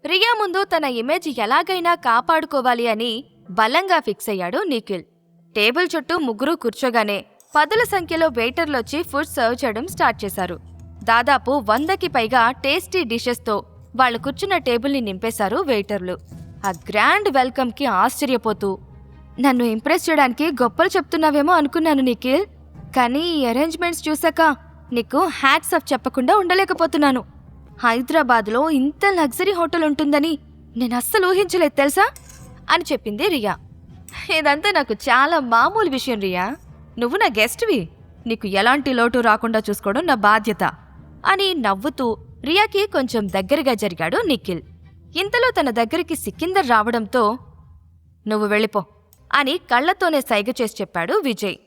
రియా ముందు తన ఇమేజ్ ఎలాగైనా కాపాడుకోవాలి అని బలంగా ఫిక్స్ అయ్యాడు నిఖిల్. టేబుల్ చుట్టూ ముగ్గురు కూర్చోగానే పదుల సంఖ్యలో వెయిటర్లొచ్చి ఫుడ్ సర్వ్ చేయడం స్టార్ట్ చేశారు. దాదాపు 100కి పైగా టేస్టీ డిషెస్తో వాళ్ళు కూర్చున్న టేబుల్ని నింపేశారు వెయిటర్లు. ఆ గ్రాండ్ వెల్కమ్కి ఆశ్చర్యపోతూ, నన్ను ఇంప్రెస్ చేయడానికి గొప్పలు చెప్తున్నావేమో అనుకున్నాను నిఖిల్, కానీ ఈ అరేంజ్మెంట్స్ చూసాక నీకు హ్యాట్స్ ఆఫ్ చెప్పకుండా ఉండలేకపోతున్నాను. హైదరాబాద్లో ఇంత లగ్జరీ హోటల్ ఉంటుందని నేను అస్సలు ఊహించలేదు తెలుసా అని చెప్పింది రియా. ఇదంతా నాకు చాలా మామూలు విషయం రియా, నువ్వు నా గెస్ట్వి, నీకు ఎలాంటి లోటు రాకుండా చూసుకోవడం నా బాధ్యత అని నవ్వుతూ రియాకి కొంచెం దగ్గరగా జరిగాడు నిఖిల్. ఇంతలో తన దగ్గరికి సికిందర్ రావడంతో, నువ్వు వెళ్ళిపో అని కళ్లతోనే సైగ చేసి చెప్పాడు విజయ్.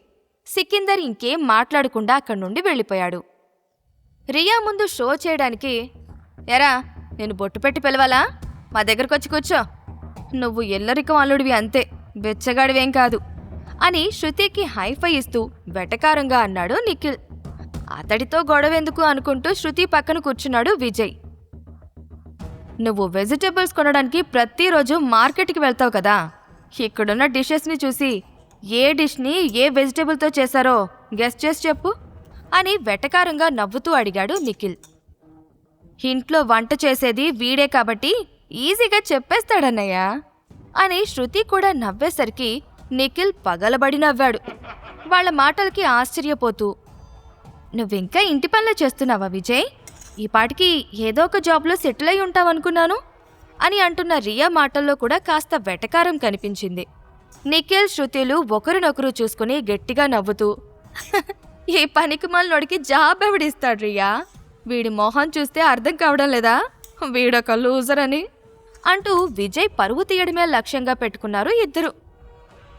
సికిందర్ ఇంకేం మాట్లాడకుండా అక్కడి నుండి వెళ్ళిపోయాడు. రియా ముందు షో చేయడానికి, ఎరా నేను బొట్టు పెట్టి పిలవాలా, మా దగ్గరకొచ్చి కూర్చో, నువ్వు ఎల్లరికం అల్లుడివి అంతే, బెచ్చగాడివేం కాదు అని శృతికి హైఫై ఇస్తూ వెటకారంగా అన్నాడు నిఖిల్. అతడితో గొడవెందుకు అనుకుంటూ శృతి పక్కన కూర్చున్నాడు విజయ్. నువ్వు వెజిటేబుల్స్ కొనడానికి ప్రతిరోజు మార్కెట్కి వెళ్తావు కదా, ఇక్కడున్న డిషెస్ని చూసి ఏ డిష్ని ఏ వెజిటేబుల్తో చేశారో గెస్ చేసి చెప్పు అని వెటకారంగా నవ్వుతూ అడిగాడు నిఖిల్. ఇంట్లో వంట చేసేది వీడే కాబట్టి ఈజీగా చెప్పేస్తాడన్నయ్యా అని శృతి కూడా నవ్వేసరికి నిఖిల్ పగలబడి నవ్వాడు. వాళ్ల మాటలకి ఆశ్చర్యపోతూ, నువ్వింకా ఇంటి పనులే చేస్తున్నావా విజయ్, ఈ పాటికి ఏదో ఒక జాబ్లో సెటిల్ అయి ఉంటావనుకున్నాను అని అంటున్న రియా మాటల్లో కూడా కాస్త వెటకారం కనిపించింది. నిఖిల్ శృతిలు ఒకరినొకరు చూసుకుని గట్టిగా నవ్వుతూ, ఈ పనికిమాలినోడికి జాబ్ ఎవడిస్తాడు రియా, వీడి మొహం చూస్తే అర్థం కావడం లేదా, వీడొక లూజర్ అని అంటూ విజయ్ పరువు తీయడమే లక్ష్యంగా పెట్టుకున్నారు ఇద్దరు.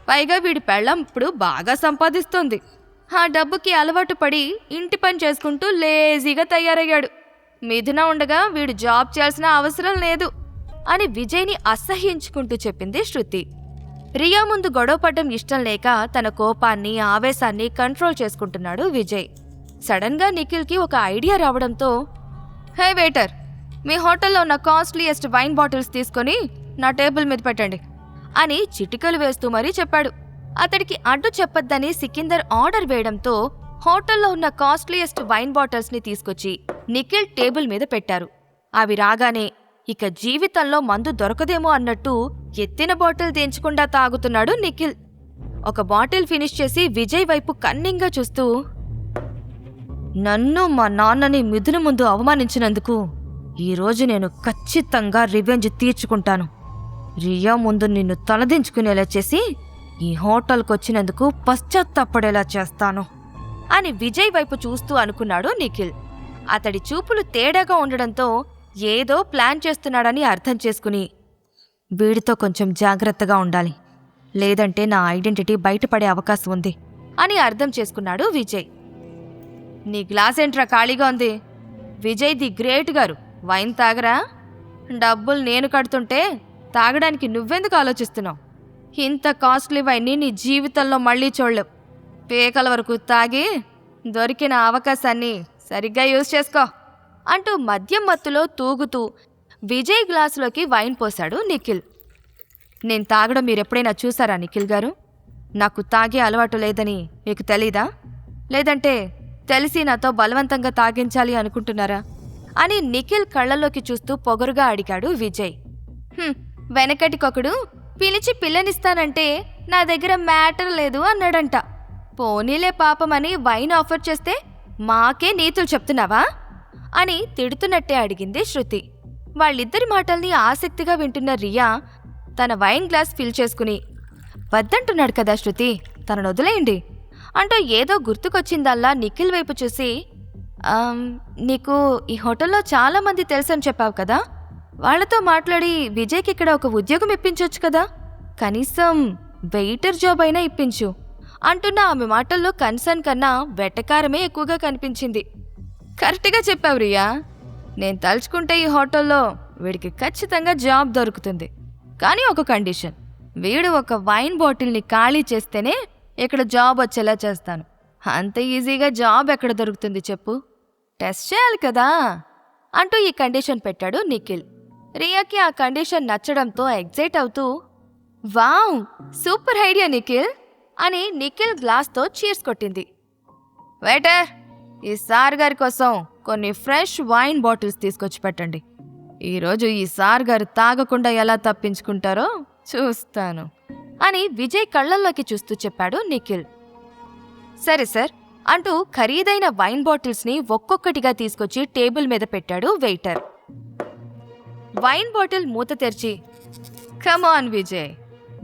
పైగా వీడి పెళ్ళం ఇప్పుడు బాగా సంపాదిస్తోంది, ఆ డబ్బుకి అలవాటు పడి ఇంటి పని చేసుకుంటూ లేజీగా తయారయ్యాడు, మిథున ఉండగా వీడు జాబ్ చేయాల్సిన అవసరం లేదు అని విజయ్ని అసహ్యించుకుంటూ చెప్పింది శృతి. రియా ముందు గొడవపడ్డం ఇష్టం లేక తన కోపాన్ని ఆవేశాన్ని కంట్రోల్ చేసుకుంటున్నాడు విజయ్. సడన్గా నిఖిల్కి ఒక ఐడియా రావడంతో, హే వెయిటర్, మీ హోటల్లో ఉన్న కాస్ట్లీయెస్ట్ వైన్ బాటిల్స్ తీసుకొని నా టేబుల్ మీద పెట్టండి అని చిటికలు వేస్తూ మరీ చెప్పాడు. అతడికి అడ్డు చెప్పొద్దని సికిందర్ ఆర్డర్ వేయడంతో హోటల్లో ఉన్న కాస్ట్లీయెస్ట్ వైన్ బాటిల్స్ని తీసుకొచ్చి నిఖిల్ టేబుల్ మీద పెట్టారు. అవి రాగానే ఇక జీవితంలో మందు దొరకదేమో అన్నట్టు ఎత్తిన బాటిల్ దించకుండా తాగుతున్నాడు నిఖిల్. ఒక బాటిల్ ఫినిష్ చేసి విజయ్ వైపు కన్నింగా చూస్తూ, నన్ను మా నాన్నని మిథున ముందు అవమానించినందుకు ఈరోజు నేను ఖచ్చితంగా రివెంజ్ తీర్చుకుంటాను. రియా ముందు నిన్ను తలదించుకునేలా చేసి ఈ హోటల్కొచ్చినందుకు పశ్చాత్తాపడేలా చేస్తాను అని విజయ్ వైపు చూస్తూ అనుకున్నాడు నిఖిల్. అతడి చూపులు తేడాగా ఉండడంతో ఏదో ప్లాన్ చేస్తున్నాడని అర్థం చేసుకుని, వీడితో కొంచెం జాగ్రత్తగా ఉండాలి, లేదంటే నా ఐడెంటిటీ బయటపడే అవకాశం ఉంది అని అర్థం చేసుకున్నాడు విజయ్. నీ గ్లాస్ ఏంట్రా ఖాళీగా ఉంది, విజయ్ ది గ్రేట్ గారు వైన్ తాగరా, డబ్బులు నేను కడుతుంటే తాగడానికి నువ్వెందుకు ఆలోచిస్తున్నావు, ఇంత కాస్ట్లీ వైన్ని నీ జీవితంలో మళ్ళీ చూడలేవు, పేకల వరకు తాగి దొరికిన అవకాశాన్ని సరిగ్గా యూజ్ చేసుకో అంటూ మద్యం మత్తులో తూగుతూ విజయ్ గ్లాసులోకి వైన్ పోశాడు నిఖిల్. నేను తాగడం మీరెప్పుడైనా చూసారా నిఖిల్ గారు, నాకు తాగే అలవాటు లేదని మీకు తెలీదా, లేదంటే తెలిసి నాతో బలవంతంగా తాగించాలి అనుకుంటున్నారా అని నిఖిల్ కళ్ళల్లోకి చూస్తూ పొగరుగా అడిగాడు విజయ్. వెనకటికొకడు పిలిచి పిల్లనిస్తానంటే నా దగ్గర మ్యాటర్ లేదు అన్నాడంట, పోనీలే పాపమని వైన్ ఆఫర్ చేస్తే మాకే నీతులు చెప్తున్నావా అని తిడుతున్నట్టే అడిగింది శృతి. వాళ్ళిద్దరి మాటల్ని ఆసక్తిగా వింటున్న రియా తన వైన్ గ్లాస్ ఫిల్ చేసుకుని, వద్దంటున్నాడు కదా శృతి, తనను వదిలేయండి అంటూ ఏదో గుర్తుకొచ్చిందల్లా నిఖిల్ వైపు చూసి, నీకు ఈ హోటల్లో చాలామంది తెలుసని చెప్పావు కదా, వాళ్లతో మాట్లాడి విజయ్కి ఇక్కడ ఒక ఉద్యోగం ఇప్పించవచ్చు కదా, కనీసం వెయిటర్ జాబ్ అయినా ఇప్పించు అంటున్న ఆమె మాటల్లో కన్సర్న్ కన్నా వెటకారమే ఎక్కువగా కనిపించింది. కరెక్ట్గా చెప్పావు రియా, నేను తలుచుకుంటే ఈ హోటల్లో వీడికి ఖచ్చితంగా జాబ్ దొరుకుతుంది, కానీ ఒక కండిషన్, వీడు ఒక వైన్ బాటిల్ని ఖాళీ చేస్తేనే ఇక్కడ జాబ్ వచ్చేలా చేస్తాను. అంత ఈజీగా జాబ్ ఎక్కడ దొరుకుతుంది చెప్పు, టెస్ట్ చేయాలి కదా అంటూ ఈ కండిషన్ పెట్టాడు నిఖిల్. రియాకి ఆ కండిషన్ నచ్చడంతో ఎగ్జైట్ అవుతూ, వావ్, సూపర్ ఐడియా నిఖిల్ అని నిఖిల్ గ్లాస్తో చీర్స్ కొట్టింది. వెయిటర్, ఈ సార్ గారి కోసం కొన్ని ఫ్రెష్ వైన్ బాటిల్స్ తీసుకొచ్చి పెట్టండి. ఈరోజు ఈ సార్ గారు తాగకుండా ఎలా తప్పించుకుంటారో చూస్తాను అని విజయ్ కళ్ళల్లోకి చూస్తూ చెప్పాడు నిఖిల్. సరే సార్ అంటూ ఖరీదైన వైన్ బాటిల్స్ని ఒక్కొక్కటిగా తీసుకొచ్చి టేబుల్ మీద పెట్టాడు వెయిటర్. వైన్ బాటిల్ మూత తెరిచి, కమాన్ విజయ్,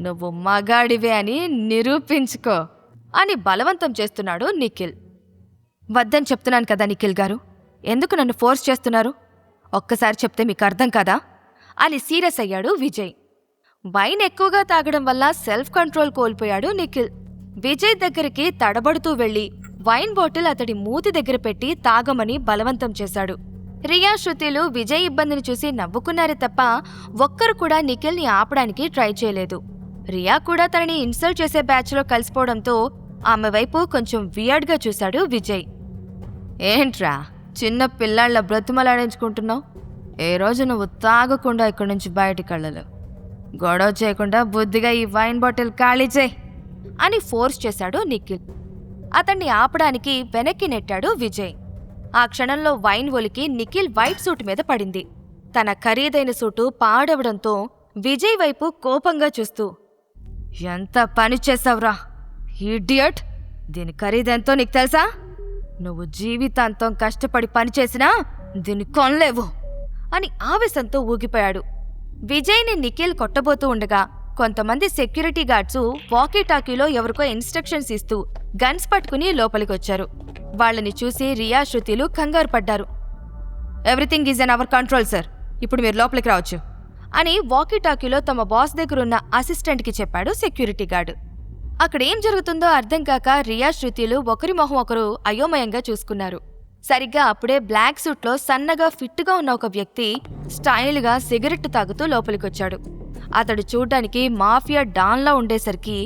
నువ్వు మగాడివే అని నిరూపించుకో అని బలవంతం చేస్తున్నాడు నిఖిల్. వద్దని చెప్తున్నాను కదా నిఖిల్ గారు, ఎందుకు నన్ను ఫోర్స్ చేస్తున్నారు? ఒక్కసారి చెప్తే మీకు అర్థం కదా అని సీరియస్ అయ్యాడు విజయ్. వైన్ ఎక్కువగా తాగడం వల్ల సెల్ఫ్ కంట్రోల్ కోల్పోయాడు నిఖిల్. విజయ్ దగ్గరికి తడబడుతూ వెళ్లి వైన్ బాటిల్ అతడి మూతి దగ్గర పెట్టి తాగమని బలవంతం చేశాడు. రియా, శృతిలు విజయ్ ఇబ్బందిని చూసి నవ్వుకున్నారే తప్ప ఒక్కరు కూడా నిఖిల్ని ఆపడానికి ట్రై చేయలేదు. రియా కూడా తనని ఇన్సల్ట్ చేసే బ్యాచ్లో కలిసిపోవడంతో ఆమె వైపు కొంచెం వియర్డ్గా చూశాడు విజయ్. ఏంట్రా చిన్న పిల్లాళ్ళ బ్రతుమలాడించుకుంటున్నావు? ఏ రోజు నువ్వు తాగకుండా ఇక్కడి నుంచి బయటికి వెళ్ళలేవు. గొడవ చేయకుండా బుద్ధిగా ఈ వైన్ బాటిల్ ఖాళీ చేయి అని ఫోర్స్ చేశాడు నిఖిల్. అతన్ని ఆపడానికి వెనక్కి నెట్టాడు విజయ్. ఆ క్షణంలో వైన్ ఒలికి నిఖిల్ వైట్ సూట్ మీద పడింది. తన ఖరీదైన సూటు పాడవడంతో విజయ్ వైపు కోపంగా చూస్తూ, ఎంత పని చేసావురా ఇడియట్, దీని ఖరీదెంతో నీకు తెలుసా? నువ్వు జీవితాంతం కష్టపడి పనిచేసినా దీన్ని కొనలేవు అని ఆవేశంతో ఊగిపోయాడు. విజయ్ని నిఖిల్ కొట్టబోతూ ఉండగా కొంతమంది సెక్యూరిటీ గార్డ్స్ వాకీటాకీలో ఎవరికో ఇన్స్ట్రక్షన్స్ ఇస్తూ గన్స్ పట్టుకుని లోపలికొచ్చారు. వాళ్ళని చూసి రియా, శృతిలు కంగారు పడ్డారు. Everything is an our control sir, ఇప్పుడు మీరు లోపలికి రావచ్చు అని వాకీటాకీలో తమ బాస్ దగ్గరున్న అసిస్టెంట్కి చెప్పాడు సెక్యూరిటీ గార్డు. అక్కడేం జరుగుతుందో అర్థం కాక రియా, శృతిలు ఒకరి మొహం ఒకరు అయోమయంగా చూసుకున్నారు. సరిగ్గా అప్పుడే బ్లాక్ సూట్లో సన్నగా ఫిట్గా ఉన్న ఒక వ్యక్తి స్టైల్గా సిగరెట్ తాగుతూ లోపలికొచ్చాడు. అతడు చూడ్డానికి మాఫియా డాన్లా ఉండేసరికి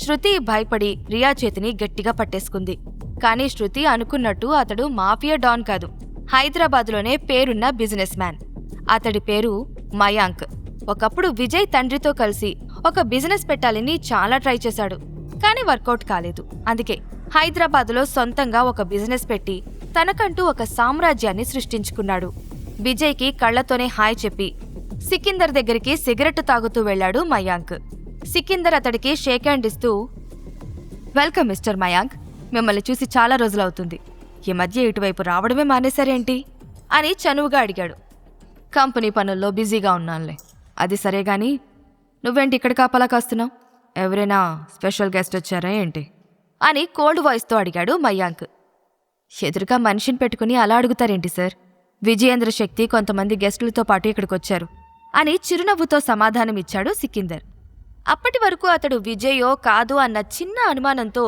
శృతి భయపడి రియా చేతిని గట్టిగా పట్టేసుకుంది. కానీ శృతి అనుకున్నట్టు అతడు మాఫియా డాన్ కాదు, హైదరాబాద్లోనే పేరున్న బిజినెస్ మ్యాన్. అతడి పేరు మయాంక్. ఒకప్పుడు విజయ్ తండ్రితో కలిసి ఒక బిజినెస్ పెట్టాలని చాలా ట్రై చేశాడు, కానీ వర్కౌట్ కాలేదు. అందుకే హైదరాబాద్లో సొంతంగా ఒక బిజినెస్ పెట్టి తనకంటూ ఒక సామ్రాజ్యాన్ని సృష్టించుకున్నాడు. విజయ్కి కళ్లతోనే హాయ్ చెప్పి సికిందర్ దగ్గరికి సిగరెట్ తాగుతూ వెళ్లాడు మయాంక్. సికిందర్ అతడికి షేక్ హ్యాండ్ ఇస్తూ, వెల్కమ్ మిస్టర్ మయాంక్, మిమ్మల్ని చూసి చాలా రోజులవుతుంది. ఈ మధ్య ఇటువైపు రావడమే మానేశారేంటి అని చనువుగా అడిగాడు. కంపెనీ పనుల్లో బిజీగా ఉన్నానులే. అది సరే గాని నువ్వేంటి ఇక్కడ కాపలా కాస్తున్నావు? ఎవరైనా స్పెషల్ గెస్ట్ వచ్చారా ఏంటి అని కోల్డ్ వాయిస్తో అడిగాడు మయాంక్. ఎదురుగా మనిషిని పెట్టుకుని అలా అడుగుతారేంటి సార్? విజయేంద్ర శక్తి కొంతమంది గెస్టులతో పాటు ఇక్కడికొచ్చారు అని చిరునవ్వుతో సమాధానమిచ్చాడు సికిందర్. అప్పటి వరకు అతడు విజయో కాదు అన్న చిన్న అనుమానంతో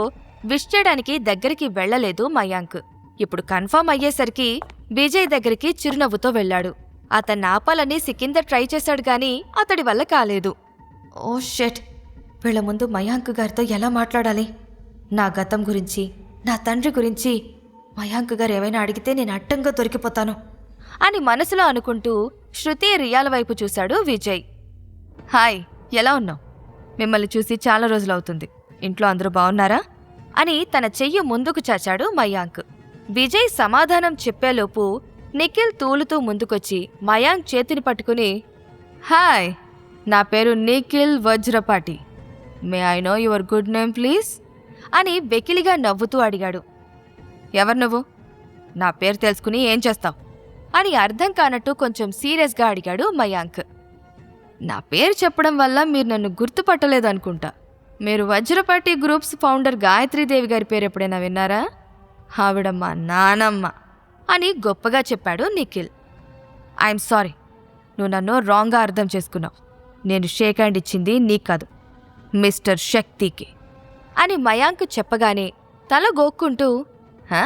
విష్ చేయడానికి దగ్గరికి వెళ్లలేదు మయాంక్. ఇప్పుడు కన్ఫర్మ్ అయ్యేసరికి విజయ్ దగ్గరికి చిరునవ్వుతో వెళ్లాడు. అతన్ని ఆపాలని సికిందర్ ట్రై చేశాడు గాని అతడి వల్ల కాలేదు. ఓ షెట్, వీళ్ల ముందు మయాంక్ గారితో ఎలా మాట్లాడాలి? నా గతం గురించి, నా తండ్రి గురించి మయాంక్ గారు ఏమైనా అడిగితే నేను అడ్డంగా దొరికిపోతాను అని మనసులో అనుకుంటూ శృతి, రియాల వైపు చూశాడు విజయ్. హాయ్, ఎలా ఉన్నావు? మిమ్మల్ని చూసి చాలా రోజులవుతుంది. ఇంట్లో అందరూ బాగున్నారా అని తన చెయ్యి ముందుకు చాచాడు మయాంక్. విజయ్ సమాధానం చెప్పేలోపు నిఖిల్ తూలుతూ ముందుకొచ్చి మయాంక్ చేతిని పట్టుకుని, హాయ్, నా పేరు Nikhil Vajrapati. May I know your good name please అని వెకిలిగా నవ్వుతూ అడిగాడు. ఎవరు నువ్వు? నా పేరు తెలుసుకుని ఏం చేస్తావు అని అర్థం కానట్టు కొంచెం సీరియస్గా అడిగాడు మయాంక్. నా పేరు చెప్పడం వల్ల మీరు నన్ను గుర్తుపట్టలేదనుకుంటా. మీరు వజ్రపాటి గ్రూప్స్ ఫౌండర్ గాయత్రీదేవి గారి పేరు ఎప్పుడైనా విన్నారా? ఆవిడ మా నానమ్మ అని గొప్పగా చెప్పాడు నిఖిల్. ఐఎమ్ సారీ, నువ్వు నన్ను రాంగ్గా అర్థం చేసుకున్నావు. నేను షేక్ హ్యాండ్ ఇచ్చింది నీకు కాదు, మిస్టర్ శక్తికి అని మయాంక్ చెప్పగానే తల గోక్కుంటూ, హా,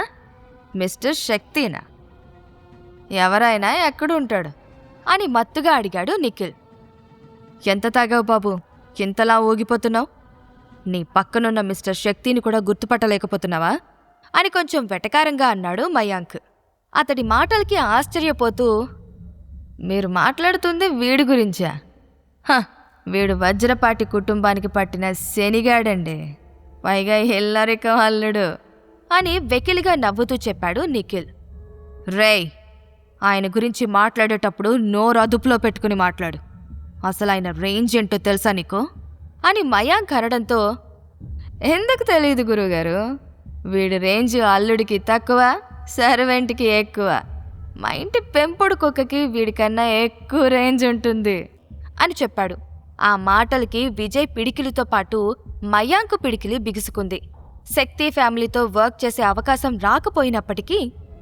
మిస్టర్ శక్తినా? ఎవరైనా ఎక్కడుంటాడు అని మత్తుగా అడిగాడు నిఖిల్. ఎంత తాగావు బాబు, ఇంతలా ఊగిపోతున్నావు? నీ పక్కనున్న మిస్టర్ శక్తిని కూడా గుర్తుపట్టలేకపోతున్నావా అని కొంచెం వెటకారంగా అన్నాడు మయాంక్. అతడి మాటలకి ఆశ్చర్యపోతూ, మీరు మాట్లాడుతుంది వీడి గురించా? హ, వీడు వజ్రపాటి కుటుంబానికి పట్టిన శనిగాడండి, పైగా ఇల్లరికం అల్లుడు అని వెకిలిగా నవ్వుతూ చెప్పాడు నిఖిల్. రేయ్, ఆయన గురించి మాట్లాడేటప్పుడు నోరు అదుపులో పెట్టుకుని మాట్లాడు. అసలు ఆయన రేంజ్ ఏంటో తెలుసా నీకు అని మయాంక్ అనడంతో, ఎందుకు తెలియదు గురువుగారు, వీడి రేంజ్ అల్లుడికి తక్కువ, సర్వెంట్కి ఎక్కువ. మా ఇంటి పెంపుడు కుక్కకి వీడికన్నా ఎక్కువ రేంజ్ ఉంటుంది అని చెప్పాడు. ఆ మాటలకి విజయ్ పిడికిలితో పాటు మయాంక్ పిడికిలి బిగుసుకుంది. శక్తి ఫ్యామిలీతో వర్క్ చేసే అవకాశం రాకపోయినప్పటికీ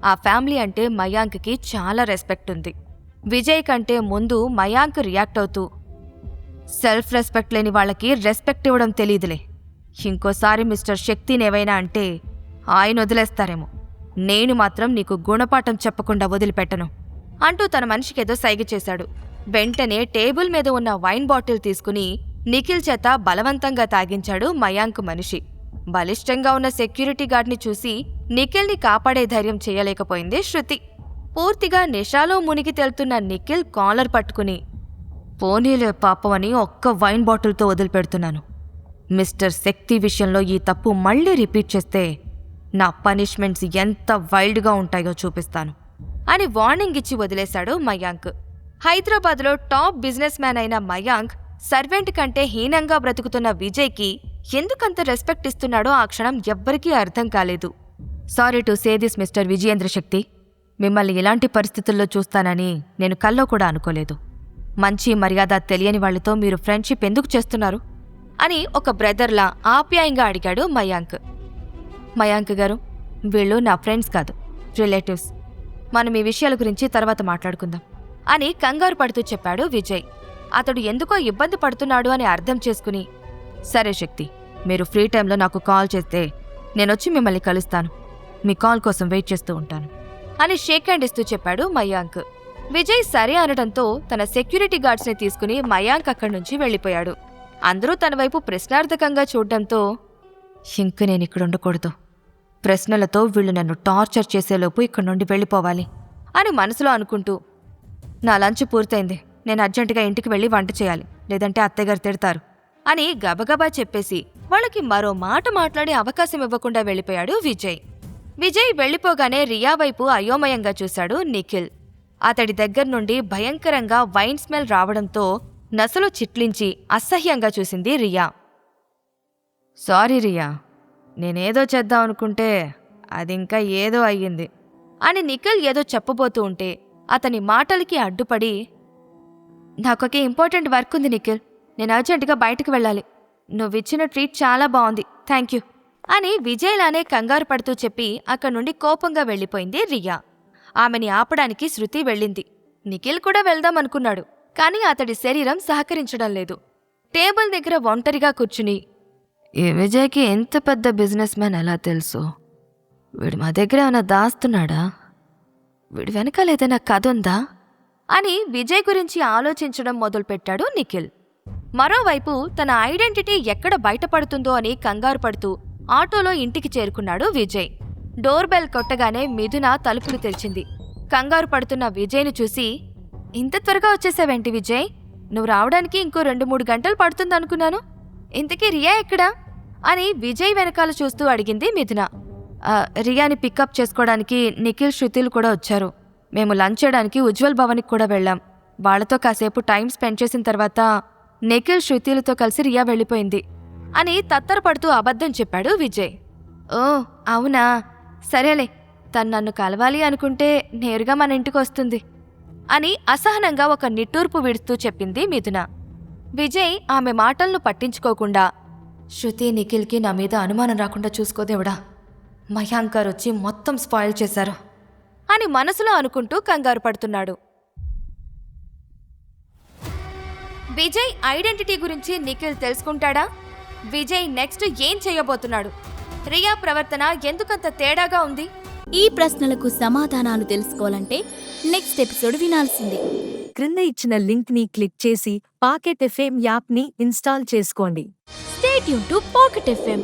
ఆ ఫ్యామిలీ అంటే మయాంక్కి చాలా రెస్పెక్ట్ ఉంది. విజయ్ కంటే ముందు మయాంక్ రియాక్ట్ అవుతూ, సెల్ఫ్ రెస్పెక్ట్ లేని వాళ్ళకి రెస్పెక్ట్ ఇవ్వడం తెలీదులే. ఇంకోసారి మిస్టర్ శక్తినేవైనా అంటే ఆయన వదిలేస్తారేమో, నేను మాత్రం నీకు గుణపాఠం చెప్పకుండా వదిలిపెట్టను అంటూ తన మనిషికేదో సైగ చేశాడు. వెంటనే టేబుల్ మీద ఉన్న వైన్ బాటిల్ తీసుకుని నిఖిల్ చేత బలవంతంగా తాగించాడు మయాంక్ మనిషి. బలిష్టంగా ఉన్న సెక్యూరిటీ గార్డ్ని చూసి నిఖిల్ని కాపాడే ధైర్యం చేయలేకపోయింది శృతి. పూర్తిగా నిషాలో మునిగి తేలుతున్న నిఖిల్ కాలర్ పట్టుకుని, పోనీలే పాపం అని ఒక్క వైన్ బాటిల్తో వదిలిపెడుతున్నాను. మిస్టర్ శక్తి విషయంలో ఈ తప్పు మళ్ళీ రిపీట్ చేస్తే నా పనిష్మెంట్స్ ఎంత వైల్డ్గా ఉంటాయో చూపిస్తాను అని వార్నింగ్ ఇచ్చి వదిలేశాడు మయాంక్. హైదరాబాద్లో టాప్ బిజినెస్ మ్యాన్ అయిన మయాంక్ సర్వెంట్ కంటే హీనంగా బ్రతుకుతున్న విజయ్కి ఎందుకంత రెస్పెక్ట్ ఇస్తున్నాడో ఆ క్షణం ఎవ్వరికీ అర్థం కాలేదు. Sorry to say this mister Vijayendra Shakti, మిమ్మల్ని ఇలాంటి పరిస్థితుల్లో చూస్తానని నేను కల్లో కూడా అనుకోలేదు. మంచి మర్యాద తెలియని వాళ్లతో మీరు ఫ్రెండ్షిప్ ఎందుకు చేస్తున్నారు అని ఒక బ్రదర్లా ఆప్యాయంగా అడిగాడు మయాంక్. మయాంక్ గారు, వీళ్ళు నా ఫ్రెండ్స్ కాదు, రిలేటివ్స్. మనం ఈ విషయాల గురించి తర్వాత మాట్లాడుకుందాం అని కంగారు పడుతూ చెప్పాడు విజయ్. అతడు ఎందుకో ఇబ్బంది పడుతున్నాడు అని అర్థం చేసుకుని, సరే శక్తి, మీరు ఫ్రీ టైంలో నాకు కాల్ చేస్తే నేనొచ్చి మిమ్మల్ని కలుస్తాను. మీ కాల్ కోసం వెయిట్ చేస్తూ ఉంటాను అని షేక్ హ్యాండ్ ఇస్తూ చెప్పాడు మయాంక్. విజయ్ సరే అనడంతో తన సెక్యూరిటీ గార్డ్స్ని తీసుకుని మయాంక్ అక్కడి నుంచి వెళ్ళిపోయాడు. అందరూ తన వైపు ప్రశ్నార్థకంగా చూడ్డంతో, ఇంక నేనిక్కడ ఉండకూడదు, ప్రశ్నలతో వీళ్ళు నన్ను టార్చర్ చేసేలోపు ఇక్కడి నుండి వెళ్ళిపోవాలి అని మనసులో అనుకుంటూ, నా లంచ్ పూర్తయింది, నేను అర్జెంటుగా ఇంటికి వెళ్ళి వంట చేయాలి, లేదంటే అత్తయ్యగారు తిడతారు అని గబగబా చెప్పేసి వాళ్ళకి మరో మాట మాట్లాడే అవకాశం ఇవ్వకుండా వెళ్ళిపోయాడు విజయ్. విజయ్ వెళ్ళిపోగానే రియా వైపు అయోమయంగా చూశాడు నిఖిల్. అతడి దగ్గర్నుండి భయంకరంగా వైన్ స్మెల్ రావడంతో నసలు చిట్లించి అసహ్యంగా చూసింది రియా. సారీ రియా, నేనేదో చేద్దాం అనుకుంటే అదింకా ఏదో అయ్యింది అని నిఖిల్ ఏదో చెప్పబోతూ ఉంటే అతని మాటలకి అడ్డుపడి, నాకొకే ఇంపార్టెంట్ వర్క్ ఉంది నిఖిల్, నేను అర్జెంటుగా బయటకు వెళ్ళాలి. నువ్విచ్చిన ట్రీట్ చాలా బాగుంది, థ్యాంక్ యూ అని విజయ్లానే కంగారు పడుతూ చెప్పి అక్కడి నుండి కోపంగా వెళ్ళిపోయింది రియా. ఆమెని ఆపడానికి శృతి వెళ్ళింది. నిఖిల్ కూడా వెళ్దామనుకున్నాడు, కానీ అతడి శరీరం సహకరించడం లేదు. టేబుల్ దగ్గర ఒంటరిగా కూర్చుని, ఈ విజయ్కి ఎంత పెద్ద బిజినెస్ మ్యాన్ ఎలా తెలుసు? వీడు మా దగ్గర ఏమైనా దాస్తున్నాడా? వీడి వెనకాల ఏదైనా కథ ఉందా అని విజయ్ గురించి ఆలోచించడం మొదలుపెట్టాడు నిఖిల్. మరోవైపు తన ఐడెంటిటీ ఎక్కడ బయటపడుతుందో అని కంగారు పడుతూ ఆటోలో ఇంటికి చేరుకున్నాడు విజయ్. డోర్ బెల్ కొట్టగానే మిథున తలుపులు తెరిచింది. కంగారు పడుతున్న విజయ్ను చూసి, ఇంత త్వరగా వచ్చేసావేంటి విజయ్? నువ్వు రావడానికి ఇంకో 2-3 గంటలు పడుతుందనుకున్నాను. ఇంతకీ రియా ఎక్కడా అని విజయ్ వెనకాల చూస్తూ అడిగింది మిథున. రియాని పికప్ చేసుకోవడానికి నిఖిల్ శృతిలు కూడా వచ్చారు. మేము లంచ్ చేయడానికి ఉజ్వల్ భవన్కి కూడా వెళ్ళాం. వాళ్లతో కాసేపు టైం స్పెండ్ చేసిన తర్వాత నిఖిల్ శృతిలతో కలిసి రియా వెళ్ళిపోయింది అని తత్తరపడుతూ అబద్ధం చెప్పాడు విజయ్. ఓ అవునా, సరేలే, తను నన్ను కలవాలి అనుకుంటే నేరుగా మన ఇంటికి వస్తుంది అని అసహనంగా ఒక నిట్టూర్పు విడుస్తూ చెప్పింది మిథున. విజయ్ ఆమె మాటలను పట్టించుకోకుండా, శృతి నిఖిల్కి నా మీద అనుమానం రాకుండా చూసుకోదేవుడా, మయాంకర్ వచ్చి మొత్తం స్పాయిల్ చేశారు అని మనసులో అనుకుంటూ కంగారు పడుతున్నాడు. విజయ్ ఐడెంటిటీ గురించి నిఖిల్ తెలుసుకుంటాడా? విజయ్ నెక్స్ట్ ఏం చేయబోతున్నాడు? రియా ప్రవర్తన ఎందుకంత తేడాగా ఉంది? ఈ ప్రశ్నలకు సమాధానాలు తెలుసుకోవాలంటే నెక్స్ట్ ఎపిసోడ్ వినాల్సిందే. క్రింద ఇచ్చిన లింక్ ని క్లిక్ చేసి పాకెట్ ఎఫ్ఎం యాప్ ని ఇన్స్టాల్ చేసుకోండి. Stay tune to pocket FM.